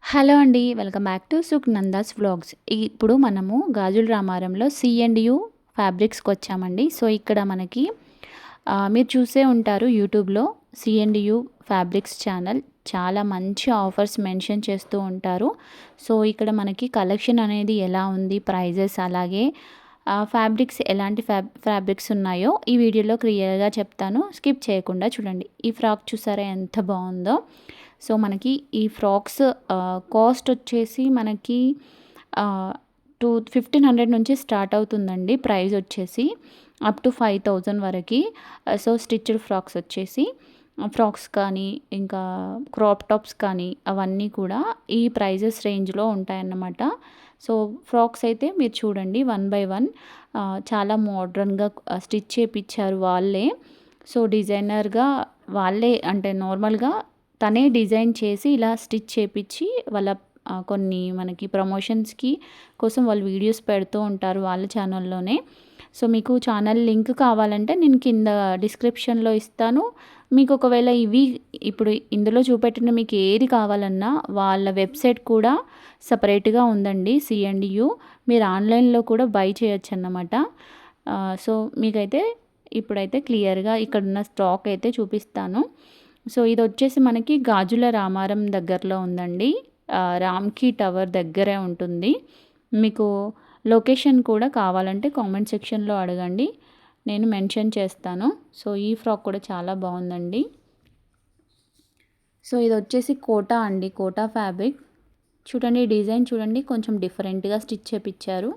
Hello అండి. Welcome back to Sukhnanda's vlogs. ఇప్పుడు మనము గాజుల రామారంలో సి&యు ఫ్యాబ్రిక్స్‌కొచ్చామండి. సో, ఇక్కడ మనకి మీరు చూసే ఉంటారు యూట్యూబ్‌లో సి&యు ఫ్యాబ్రిక్స్ ఛానల్. చాలా మంచి ఆఫర్స్ మెన్షన్ చేస్తూ ఉంటారు. సో, ఇక్కడ మనకి కలెక్షన్ అనేది ఎలా ఉంది, ప్రైజెస్ అలాగే ఫ్యాబ్రిక్స్ ఎలాంటి ఫ్యాబ్రిక్స్ ఉన్నాయో ఈ వీడియోలో క్లియర్‌గా చెప్తాను. స్కిప్ చేయకుండా చూడండి. ఈ ఫ్రాక్ చూసారా ఎంత బావుందో. సో, మనకి ఈ ఫ్రాక్స్ కాస్ట్ వచ్చేసి మనకి ఆహ్, 1500 నుంచి స్టార్ట్ అవుతుందండి ప్రైస్ వచ్చేసి. అప్ టు 5000 వరకి. సో, స్టిచ్డ్ ఫ్రాక్స్ వచ్చేసి ఫ్రాక్స్ కానీ, ఇంకా క్రాప్ టాప్స్ కానీ అవన్నీ కూడా ఈ ప్రైజెస్ రేంజ్‌లో ఉంటాయన్నమాట. సో, ఫ్రాక్స్ అయితే మీరు చూడండి వన్ బై వన్ చాలా మోడ్రన్‌గా స్టిచ్ చేపిచ్చారు వాళ్ళే. సో, డిజైనర్‌గా వాళ్ళే అంటే నార్మల్‌గా తనే డిజైన్ చేసి ఇలా స్టిచ్ చేపిచ్చి వాళ్ళ కొన్ని మనకి ప్రమోషన్స్‌కి కోసం వాళ్ళు వీడియోస్ పెడుతూ ఉంటారు వాళ్ళ ఛానల్‌లోనే. సో, మీకు ఛానల్ లింక్ కావాలంటే నేను కింద డిస్క్రిప్షన్‌లో ఇస్తాను. మీకు ఒకవేళ ఇవి ఇప్పుడు ఇందులో చూపెట్టిన మీకు ఏది కావాలన్నా వాళ్ళ వెబ్‌సైట్ కూడా సెపరేట్‌గా ఉందండి సి&యు. మీరు ఆన్‌లైన్‌లో కూడా బై చేయొచ్చన్నమాట. సో, మీకైతే ఇప్పుడైతే క్లియర్‌గా ఇక్కడున్న స్టాక్ అయితే చూపిస్తాను. సో, ఇదొచ్చేసి మనకి గాజుల రామారం దగ్గరలో ఉందండి. రామ్‌కి టవర్ దగ్గరే ఉంటుంది. మీకు లొకేషన్ కూడా కావాలంటే కామెంట్ సెక్షన్‌లో అడగండి. నేను మెన్షన్ చేస్తాను. సో, ఈ ఫ్రాక్ కూడా చాలా బావుందండి. సో, ఇదొచ్చేసి కోటా అండి. కోటా ఫ్యాబ్రిక్. చూడండి డిజైన్ చూడండి కొంచెం డిఫరెంట్‌గా స్టిచ్ చేపిచ్చారు.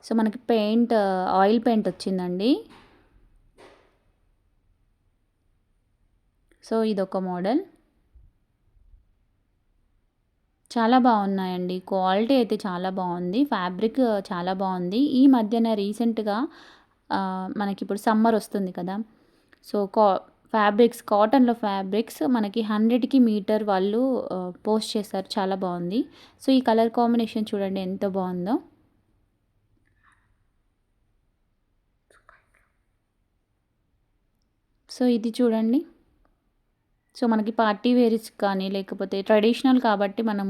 సో, మనకి పెయింట్ ఆయిల్ పెయింట్ వచ్చిందండి. సో, ఇదొక మోడల్. చాలా బాగున్నాయండి. క్వాలిటీ అయితే చాలా బాగుంది. ఫ్యాబ్రిక్ చాలా బాగుంది. ఈ మధ్యన రీసెంట్‌గా మనకిప్పుడు సమ్మర్ వస్తుంది కదా! సో, ఫ్యాబ్రిక్స్ కాటన్‌లో ఫ్యాబ్రిక్స్ మనకి 100కి మీటర్ వాళ్ళు పోస్ట్ చేశారు. చాలా బాగుంది. సో, ఈ కలర్ కాంబినేషన్ చూడండి ఎంత బాగుందో. సో, ఇది చూడండి. సో, మనకి పార్టీ వేర్స్ కానీ, లేకపోతే ట్రెడిషనల్ కాబట్టి మనం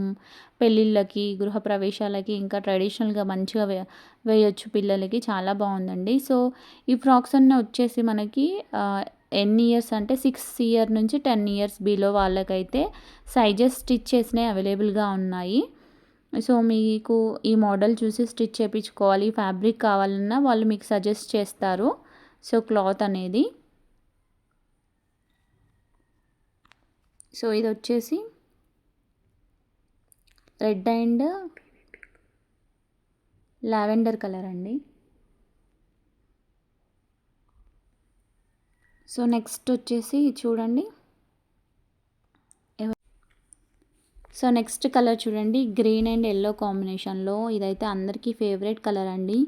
పెళ్ళిళ్ళకి, గృహప్రవేశాలకి ఇంకా ట్రెడిషనల్‌గా మంచిగా వేయొచ్చు పిల్లలకి. చాలా బావుందండి. సో, ఈ ఫ్రాక్స్ అన్నీ వచ్చేసి మనకి ఎన్ని ఇయర్స్ అంటే 6 ఇయర్ నుంచి 10 ఇయర్స్ బిలో వాళ్ళకైతే సైజెస్ స్టిచ్ చేసినవి అవైలబుల్‌గా ఉన్నాయి. సో, మీకు ఈ మోడల్ చూసి స్టిచ్ చేపించుకోవాలి, ఫ్యాబ్రిక్ కావాలన్నా వాళ్ళు మీకు సజెస్ట్ చేస్తారు. సో, క్లాత్ అనేది. సో, ఇదొచ్చేసి రెడ్ అండ్ లావెండర్ కలర్ అండి. సో, నెక్స్ట్ వచ్చేసి చూడండి. సో, నెక్స్ట్ కలర్ చూడండి. గ్రీన్ అండ్ యెల్లో కాంబినేషన్‌లో ఇదైతే అందరికీ ఫేవరెట్ కలర్ అండి.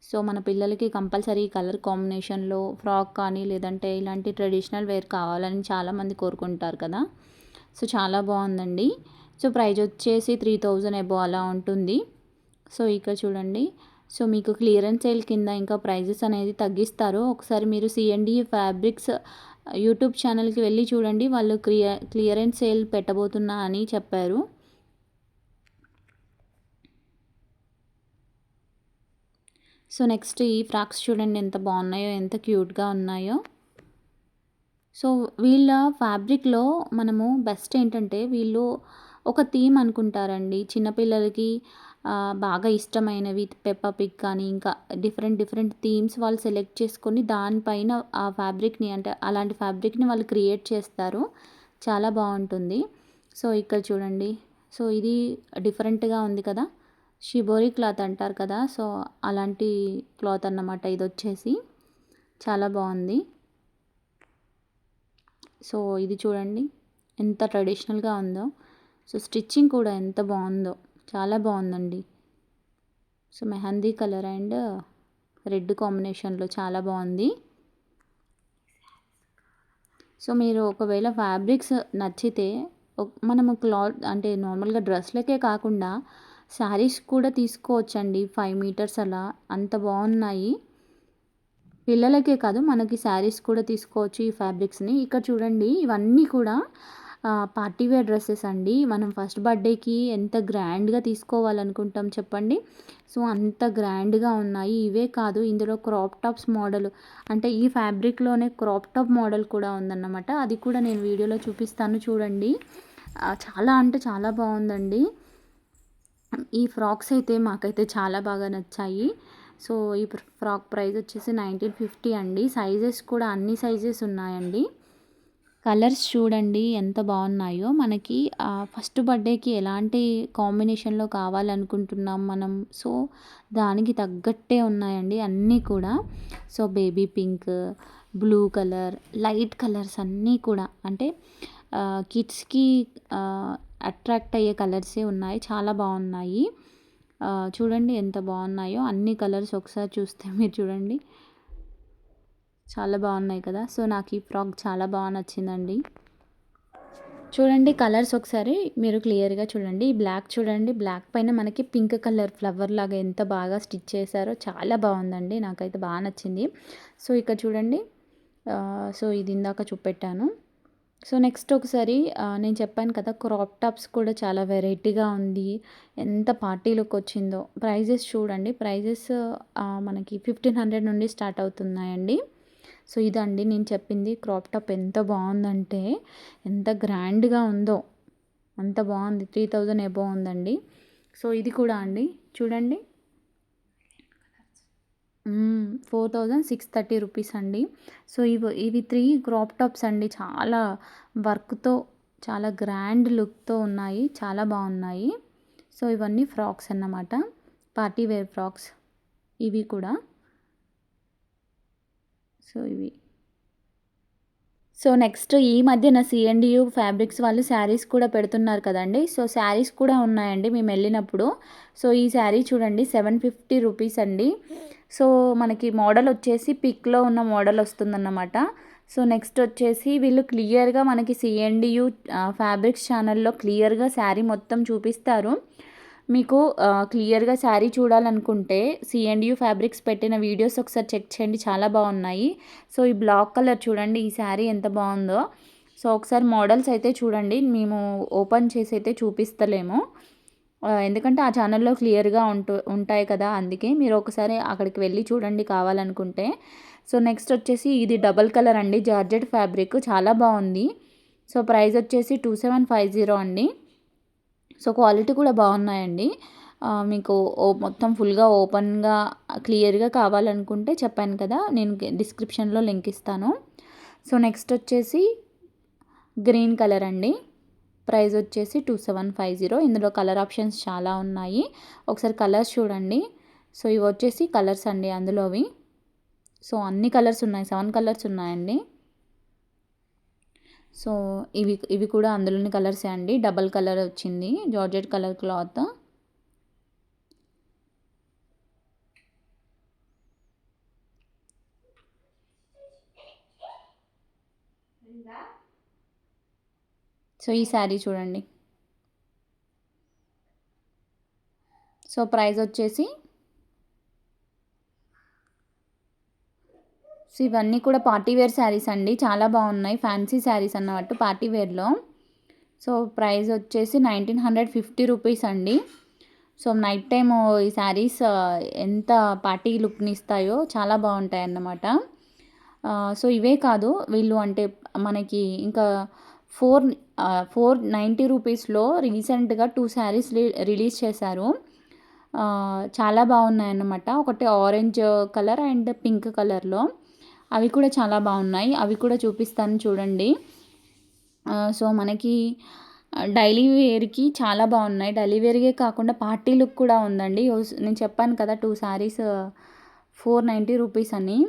సో, మన పిల్లలకి కంపల్సరీ ఈ కలర్ కాంబినేషన్‌లో ఫ్రాక్ కానీ, లేదంటే ఇలాంటి ట్రెడిషనల్ వేర్ కావాలని చాలామంది కోరుకుంటారు కదా! సో, చాలా బాగుందండి. సో, ప్రైస్ వచ్చేసి 3000 అబోవ్ అలా ఉంటుంది. సో, ఇక్కడ చూడండి. సో, మీకు క్లియరెన్స్ సేల్ కింద ఇంకా ప్రైజెస్ అనేది తగ్గిస్తారు. ఒకసారి మీరు సి&డి ఫ్యాబ్రిక్స్ యూట్యూబ్ ఛానల్‌కి వెళ్ళి చూడండి. వాళ్ళు క్లియరెన్స్ సేల్ పెట్టబోతున్నా అని చెప్పారు. సో, నెక్స్ట్ ఈ ఫ్రాక్స్ చూడండి ఎంత బాగున్నాయో, ఎంత క్యూట్‌గా ఉన్నాయో. సో, వీళ్ళ ఫ్యాబ్రిక్‌లో మనము బెస్ట్ ఏంటంటే వీళ్ళు ఒక థీమ్ అనుకుంటారండి. చిన్నపిల్లలకి బాగా ఇష్టమైనవి పెప్పా పిగ్ కానీ, ఇంకా డిఫరెంట్ డిఫరెంట్ థీమ్స్ వాళ్ళు సెలెక్ట్ చేసుకొని దానిపైన ఆ ఫ్యాబ్రిక్‌ని అంటే అలాంటి ఫ్యాబ్రిక్‌ని వాళ్ళు క్రియేట్ చేస్తారు. చాలా బావుంటుంది. సో, ఇక్కడ చూడండి. సో, ఇది డిఫరెంట్‌గా ఉంది కదా! షిబోరి క్లాత్ అంటారు కదా! సో, అలాంటి క్లాత్ అన్నమాట ఇదొచ్చేసి. చాలా బావుంది. సో, ఇది చూడండి ఎంత ట్రెడిషనల్‌గా ఉందో. సో, స్టిచ్చింగ్ కూడా ఎంత బావుందో. చాలా బావుందండి. So, mehndi colour and red కాంబినేషన్‌లో చాలా బావుంది. సో, మీరు ఒకవేళ ఫ్యాబ్రిక్స్ నచ్చితే మనము క్లాత్ అంటే నార్మల్‌గా డ్రెస్‌లకే కాకుండా శారీస్ కూడా తీసుకోవచ్చండి. 5 మీటర్స్ అలా అంత బావున్నాయి. పిల్లలకే కాదు మనకి శారీస్ కూడా తీసుకోవచ్చు ఈ ఫ్యాబ్రిక్స్‌ని. ఇక్కడ చూడండి ఇవన్నీ కూడా పార్టీ వేర్ డ్రెస్సెస్ అండి. మనం ఫస్ట్ బర్త్డేకి ఎంత గ్రాండ్గా తీసుకోవాలనుకుంటాం చెప్పండి. సో అంత గ్రాండ్గా ఉన్నాయి. ఇవే కాదు, ఇందులో క్రాప్ టాప్స్ మోడల్, అంటే ఈ ఫ్యాబ్రిక్లోనే క్రాప్ టాప్ మోడల్ కూడా ఉందన్నమాట. అది కూడా నేను వీడియోలో చూపిస్తాను చూడండి. చాలా అంటే చాలా బాగుందండి. ఈ ఫ్రాక్స్ అయితే మాకైతే చాలా బాగా నచ్చాయి. సో ఈ ఫ్రాక్ ప్రైస్ వచ్చేసి 1950 అండి. సైజెస్ కూడా అన్ని సైజెస్ ఉన్నాయండి. కలర్స్ చూడండి ఎంత బాగున్నాయో. మనకి ఫస్ట్ బర్త్డేకి ఎలాంటి కాంబినేషన్లో కావాలనుకుంటున్నాం మనం, సో దానికి తగ్గట్టే ఉన్నాయండి అన్నీ కూడా. So baby pink, blue colour, light colours అన్నీ కూడా, అంటే కిడ్స్కి అట్రాక్ట్ అయ్యే కలర్సే ఉన్నాయి. చాలా బాగున్నాయి. చూడండి ఎంత బాగున్నాయో అన్ని కలర్స్. ఒకసారి చూస్తే మీరు చూడండి, చాలా బాగున్నాయి కదా. సో నాకు ఈ ఫ్రాక్ చాలా బాగా నచ్చిందండి. చూడండి కలర్స్ ఒకసారి మీరు క్లియర్గా చూడండి. బ్లాక్ చూడండి, బ్లాక్ పైన మనకి పింక్ కలర్ ఫ్లవర్ లాగా ఎంత బాగా స్టిచ్ చేశారో, చాలా బాగుందండి. నాకైతే బాగా నచ్చింది. సో ఇక్కడ చూడండి, సో ఇది ఇందాక చూపెట్టాను. సో నెక్స్ట్ ఒకసారి నేను చెప్పాను కదా, క్రాప్ టాప్స్ కూడా చాలా వెరైటీగా ఉంది. ఎంత పార్టీ లుక్ వచ్చిందో. ప్రైజెస్ చూడండి, ప్రైజెస్ మనకి 1500 నుండి స్టార్ట్ అవుతున్నాయండి. సో ఇదండి నేను చెప్పింది. క్రాప్ టాప్ ఎంత బాగుందంటే, ఎంత గ్రాండ్గా ఉందో అంత బాగుంది. 3000 ఎబోవ్ ఉందండి. సో ఇది కూడా అండి చూడండి, 4630 రూపీస్ అండి. సో ఇవి 3 క్రాప్ టాప్స్ అండి. చాలా వర్క్తో, చాలా గ్రాండ్ లుక్తో ఉన్నాయి. చాలా బాగున్నాయి. సో ఇవన్నీ ఫ్రాక్స్ అన్నమాట, పార్టీ వేర్ ఫ్రాక్స్ ఇవి కూడా. సో ఇవి. సో నెక్స్ట్ ఈ మధ్యన సిఎండియు ఫ్యాబ్రిక్స్ వాళ్ళు శారీస్ కూడా పెడుతున్నారు కదండి. సో శారీస్ కూడా ఉన్నాయండి మేము వెళ్ళినప్పుడు. సో ఈ శారీ చూడండి 750 రూపీస్ అండి. సో మనకి మోడల్ వచ్చేసి పిక్లో ఉన్న మోడల్ వస్తుందన్నమాట. సో నెక్స్ట్ వచ్చేసి వీళ్ళు క్లియర్గా మనకి సిఎండియు ఫ్యాబ్రిక్స్ ఛానల్లో క్లియర్గా శారీ మొత్తం చూపిస్తారు. మీకు క్లియర్గా శారీ చూడాలనుకుంటే సిఎండియు ఫ్యాబ్రిక్స్ పెట్టిన వీడియోస్ ఒకసారి చెక్ చేయండి, చాలా బాగున్నాయి. సో ఈ బ్లాక్ కలర్ చూడండి, ఈ శారీ ఎంత బాగుందో. సో ఒకసారి మోడల్స్ అయితే చూడండి, మేము ఓపెన్ చేసి అయితే చూపిస్తలేము, ఎందుకంటే ఆ ఛానల్లో క్లియర్గా ఉంటాయి కదా, అందుకే మీరు ఒకసారి అక్కడికి వెళ్ళి చూడండి కావాలనుకుంటే. సో నెక్స్ట్ వచ్చేసి ఇది డబల్ కలర్ అండి, జార్జెట్ ఫ్యాబ్రిక్, చాలా బాగుంది. సో ప్రైస్ వచ్చేసి 2750 అండి. సో క్వాలిటీ కూడా బాగున్నాయండి. మీకు మొత్తం ఫుల్గా ఓపెన్గా క్లియర్గా కావాలనుకుంటే చెప్పాను కదా, నేను డిస్క్రిప్షన్లో లింక్ ఇస్తాను. సో నెక్స్ట్ వచ్చేసి గ్రీన్ కలర్ అండి. ప్రైస్ వచ్చేసి 2750. ఇందులో కలర్ ఆప్షన్స్ చాలా ఉన్నాయి, ఒకసారి కలర్స్ చూడండి. సో ఇవి వచ్చేసి కలర్స్ అండి అందులోవి. సో అన్ని కలర్స్ ఉన్నాయి, 7 కలర్స్ ఉన్నాయండి. సో ఇవి కూడా అందులోని కలర్సే అండి. డబల్ కలర్ వచ్చింది, జార్జెట్ కలర్ క్లాత్. సో ఈ శారీ చూడండి. సో ప్రైస్ వచ్చేసి, సో ఇవన్నీ కూడా పార్టీ వేర్ శారీస్ అండి, చాలా బాగున్నాయి. ఫ్యాన్సీ శారీస్ అన్నమాట పార్టీ వేర్లో. సో ప్రైస్ వచ్చేసి 1950 రూపీస్ అండి. సో నైట్ టైము ఈ శారీస్ ఎంత పార్టీ లుక్ని ఇస్తాయో, చాలా బాగుంటాయి అన్నమాట. సో ఇవే కాదు, వీళ్ళు అంటే మనకి ఇంకా 490 రూపీస్లో రీసెంట్గా 2 శారీస్ రిలీజ్ చేశారు. చాలా బాగున్నాయి అన్నమాట. ఒకటి ఆరెంజ్ కలర్ అండ్ పింక్ కలర్లో, అవి కూడా చాలా బాగున్నాయి. అవి కూడా చూపిస్తాను చూడండి. సో మనకి డైలీ వేర్కి చాలా బాగున్నాయి. డైలీ వేర్కే కాకుండా పార్టీ లుక్ కూడా ఉందండి. నేను చెప్పాను కదా 2 శారీస్ 490 రూపీస్ అని.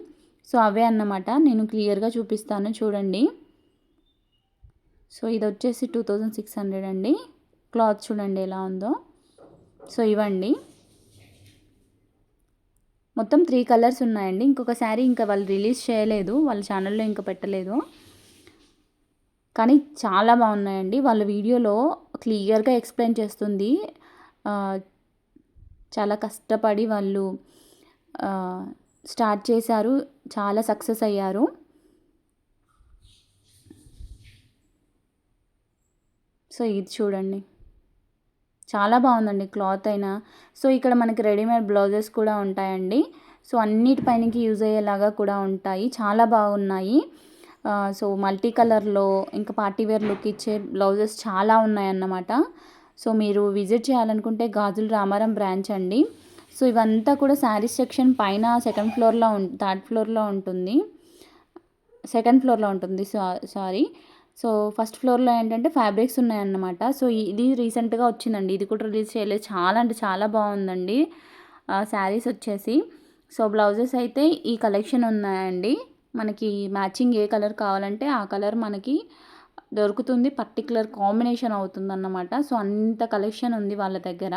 సో అవే అన్నమాట, నేను క్లియర్గా చూపిస్తాను చూడండి. సో ఇది వచ్చేసి 2600 అండి. క్లాత్ చూడండి ఎలా ఉందో. సో ఇవ్వండి, మొత్తం 3 కలర్స్ ఉన్నాయండి. ఇంకొక శారీ ఇంకా వాళ్ళు రిలీజ్ చేయలేదు, వాళ్ళ ఛానల్లో ఇంకా పెట్టలేదు, కానీ చాలా బాగున్నాయండి. వాళ్ళ వీడియోలో క్లియర్గా ఎక్స్ప్లెయిన్ చేస్తుంది. చాలా కష్టపడి వాళ్ళు స్టార్ట్ చేశారు, చాలా సక్సెస్ అయ్యారు. సో ఇది చూడండి, చాలా బాగుందండి క్లాత్ అయినా. సో ఇక్కడ మనకి రెడీమేడ్ బ్లౌజెస్ కూడా ఉంటాయండి. సో అన్నిటిపైనకి యూజ్ అయ్యేలాగా కూడా ఉంటాయి, చాలా బాగున్నాయి. సో మల్టీ కలర్లో ఇంకా పార్టీ వేర్ లుక్ ఇచ్చే బ్లౌజెస్ చాలా ఉన్నాయన్నమాట. సో మీరు విజిట్ చేయాలనుకుంటే గాజుల రామారం బ్రాంచ్ అండి. సో ఇవంతా కూడా శారీస్ సెక్షన్ పైన సెకండ్ ఫ్లోర్లో థర్డ్ ఫ్లోర్లో ఉంటుంది, సెకండ్ ఫ్లోర్లో ఉంటుంది, సారీ. సో ఫస్ట్ ఫ్లోర్లో ఏంటంటే ఫ్యాబ్రిక్స్ ఉన్నాయన్నమాట. సో ఇది రీసెంట్గా వచ్చిందండి, ఇది కూడా రిలీజ్ చేయలేదు. చాలా అంటే చాలా బాగుందండి శారీస్ వచ్చేసి. సో బ్లౌజెస్ అయితే ఈ కలెక్షన్ ఉన్నాయండి. మనకి మ్యాచింగ్ ఏ కలర్ కావాలంటే ఆ కలర్ మనకి దొరుకుతుంది, పర్టికులర్ కాంబినేషన్ అవుతుందన్నమాట. సో అంత కలెక్షన్ ఉంది వాళ్ళ దగ్గర.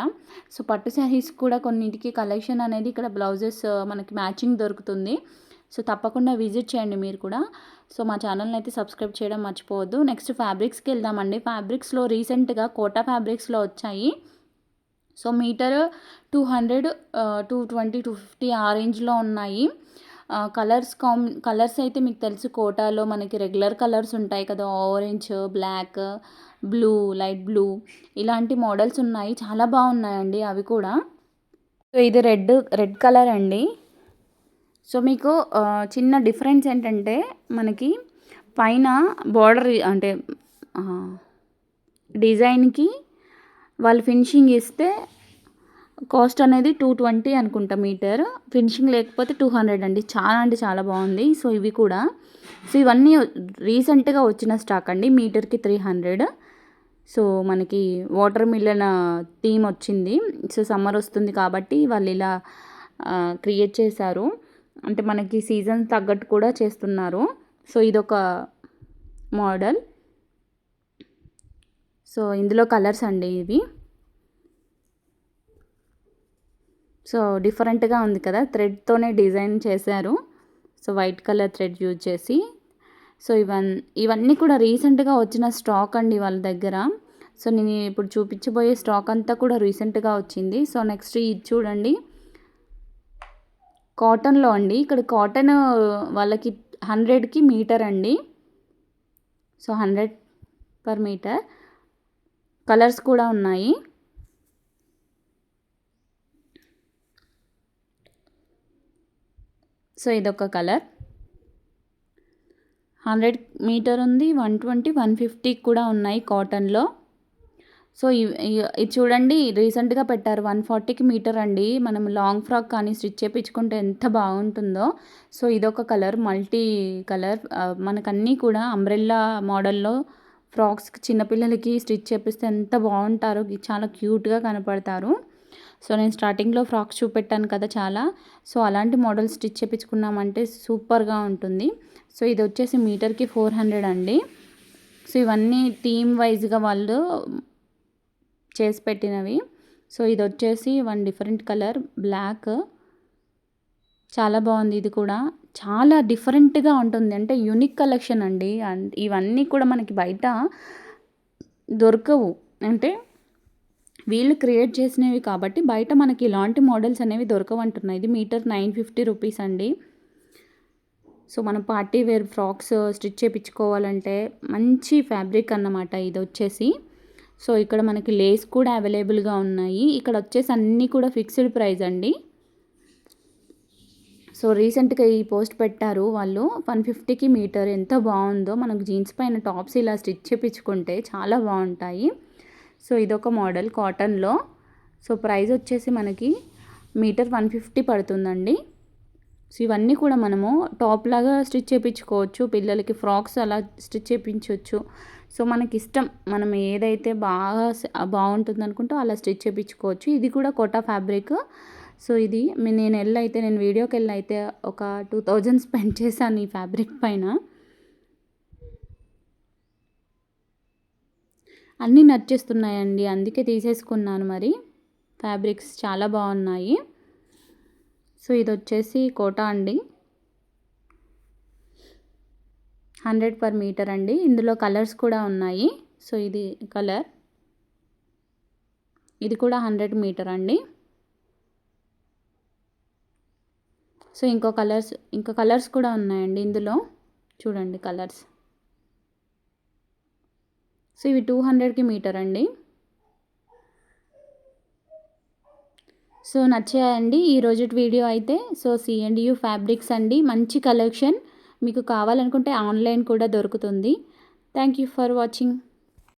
సో పట్టు శారీస్ కూడా కొన్నింటికి కలెక్షన్ అనేది ఇక్కడ బ్లౌజెస్ మనకి మ్యాచింగ్ దొరుకుతుంది. సో తప్పకుండా విజిట్ చేయండి మీరు కూడా. సో మా ఛానల్ని అయితే సబ్స్క్రైబ్ చేయడం మర్చిపోవద్దు. నెక్స్ట్ ఫ్యాబ్రిక్స్కి వెళ్దామండి. ఫ్యాబ్రిక్స్లో రీసెంట్గా కోటా ఫ్యాబ్రిక్స్లో వచ్చాయి. సో మీటర్ 200, 220, 250 ఆ రేంజ్లో ఉన్నాయి. కలర్స్ అయితే మీకు తెలుసు, కోటాలో మనకి రెగ్యులర్ కలర్స్ ఉంటాయి కదా, orange, black, blue, light blue, ఇలాంటి మోడల్స్ ఉన్నాయి, చాలా బాగున్నాయండి అవి కూడా. సో ఇది రెడ్ కలర్ అండి. సో మీకు చిన్న డిఫరెన్స్ ఏంటంటే మనకి పైన బార్డర్ అంటే డిజైన్కి వాళ్ళు ఫినిషింగ్ ఇస్తే కాస్ట్ అనేది 220 అనుకుంటా మీటర్, ఫినిషింగ్ లేకపోతే 200 అండి. చాలా అంటే చాలా బాగుంది. సో ఇవి కూడా, సో ఇవన్నీ రీసెంట్గా వచ్చిన స్టాక్ అండి. మీటర్కి 300. సో మనకి వాటర్ మిలన్ థీమ్ వచ్చింది. సో సమ్మర్ వస్తుంది కాబట్టి వాళ్ళు ఇలా క్రియేట్ చేశారు, అంటే మనకి సీజన్ తగ్గట్టు కూడా చేస్తున్నారు. సో ఇదొక మోడల్. సో ఇందులో కలర్స్ అండి ఇవి. సో డిఫరెంట్గా ఉంది కదా, థ్రెడ్తోనే డిజైన్ చేశారు. So white colour thread use చేసి. సో ఇవన్నీ కూడా రీసెంట్గా వచ్చిన స్టాక్ అండి వాళ్ళ దగ్గర. సో నేను ఇప్పుడు చూపించబోయే స్టాక్ అంతా కూడా రీసెంట్గా వచ్చింది. సో నెక్స్ట్ ఇది చూడండి, కాటన్లో అండి. ఇక్కడ కాటన్ వాళ్ళకి 100కి మీటర్ అండి. So 100 per metre. కలర్స్ కూడా ఉన్నాయి. సో ఇదొక కలర్, 100 మీటర్ ఉంది, 120, 150 కూడా ఉన్నాయి కాటన్లో. సో ఇది చూడండి, రీసెంట్గా పెట్టారు 140కి మీటర్ అండి. మనం లాంగ్ ఫ్రాక్ కానీ స్టిచ్ చేయించుకుంటే ఎంత బాగుంటుందో. సో ఇదొక కలర్, మల్టీ కలర్. మనకన్నీ కూడా అంబ్రెల్లా మోడల్లో ఫ్రాక్స్కి చిన్నపిల్లలకి స్టిచ్ చేపిస్తే ఎంత బాగుంటారో, చాలా క్యూట్గా కనపడతారు. సో నేను స్టార్టింగ్లో ఫ్రాక్స్ చూపెట్టాను కదా చాలా. సో అలాంటి మోడల్ స్టిచ్ చేయించుకున్నామంటే సూపర్గా ఉంటుంది. సో ఇది వచ్చేసి మీటర్కి 400 అండి. సో ఇవన్నీ థీమ్ వైజ్గా వాళ్ళు చేసి పెట్టినవి. సో ఇది వచ్చేసి వన్ డిఫరెంట్ కలర్, బ్లాక్, చాలా బాగుంది. ఇది కూడా చాలా డిఫరెంట్గా ఉంటుంది, అంటే యూనిక్ కలెక్షన్ అండి. ఇవన్నీ కూడా మనకి బయట దొరకవు, అంటే వీళ్ళు క్రియేట్ చేసినవి కాబట్టి బయట మనకి ఇలాంటి మోడల్స్ అనేవి దొరకవంటున్నాయి. ఇది మీటర్ 950 రూపీస్ అండి. సో మనం పార్టీ వేర్ ఫ్రాక్స్ స్టిచ్ చేయించుకోవాలంటే మంచి ఫ్యాబ్రిక్ అన్నమాట ఇది వచ్చేసి. సో ఇక్కడ మనకి లేస్ కూడా అవైలబుల్గా ఉన్నాయి. ఇక్కడ వచ్చేసి అన్నీ కూడా ఫిక్స్డ్ ప్రైస్ అండి. సో రీసెంట్గా ఈ పోస్ట్ పెట్టారు వాళ్ళు, 150కి మీటర్. ఎంత బాగుందో, మనకు జీన్స్ పైన టాప్స్ ఇలా స్టిచ్ చేయించుకుంటే చాలా బాగుంటాయి. సో ఇదొక మోడల్ కాటన్లో. సో ప్రైస్ వచ్చేసి మనకి మీటర్ 150 పడుతుందండి. సో ఇవన్నీ కూడా మనము టాప్ లాగా స్టిచ్ చేయించుకోవచ్చు, పిల్లలకి ఫ్రాక్స్ అలా స్టిచ్ చేయించవచ్చు. సో మనకి ఇష్టం, మనం ఏదైతే బాగుంటుంది అనుకుంటో అలా స్టిచ్ చేయించుకోవచ్చు. ఇది కూడా కోటా ఫ్యాబ్రిక్. సో ఇది నేను వీడియోకి వెళ్ళైతే ఒక 2000 స్పెండ్ చేశాను ఈ ఫ్యాబ్రిక్ పైన. అన్నీ నచ్చేస్తున్నాయండి, అందుకే తీసేసుకున్నాను. మరి ఫ్యాబ్రిక్స్ చాలా బాగున్నాయి. సో ఇది వచ్చేసి కోటా అండి, 100 పర్ మీటర్ అండి. ఇందులో కలర్స్ కూడా ఉన్నాయి. సో ఇది కలర్, ఇది కూడా 100 మీటర్ అండి. సో ఇంకా కలర్స్ కూడా ఉన్నాయండి ఇందులో, చూడండి కలర్స్. సో ఇవి 200కి మీటర్ అండి. సో నచ్చాయండి ఈ రోజుటి వీడియో అయితే. సో C&U ఫ్యాబ్రిక్స్ అండి, మంచి కలెక్షన్. మీకు కావాలనుకుంటే ఆన్లైన్ కూడా దొరుకుతుంది. Thank you for watching.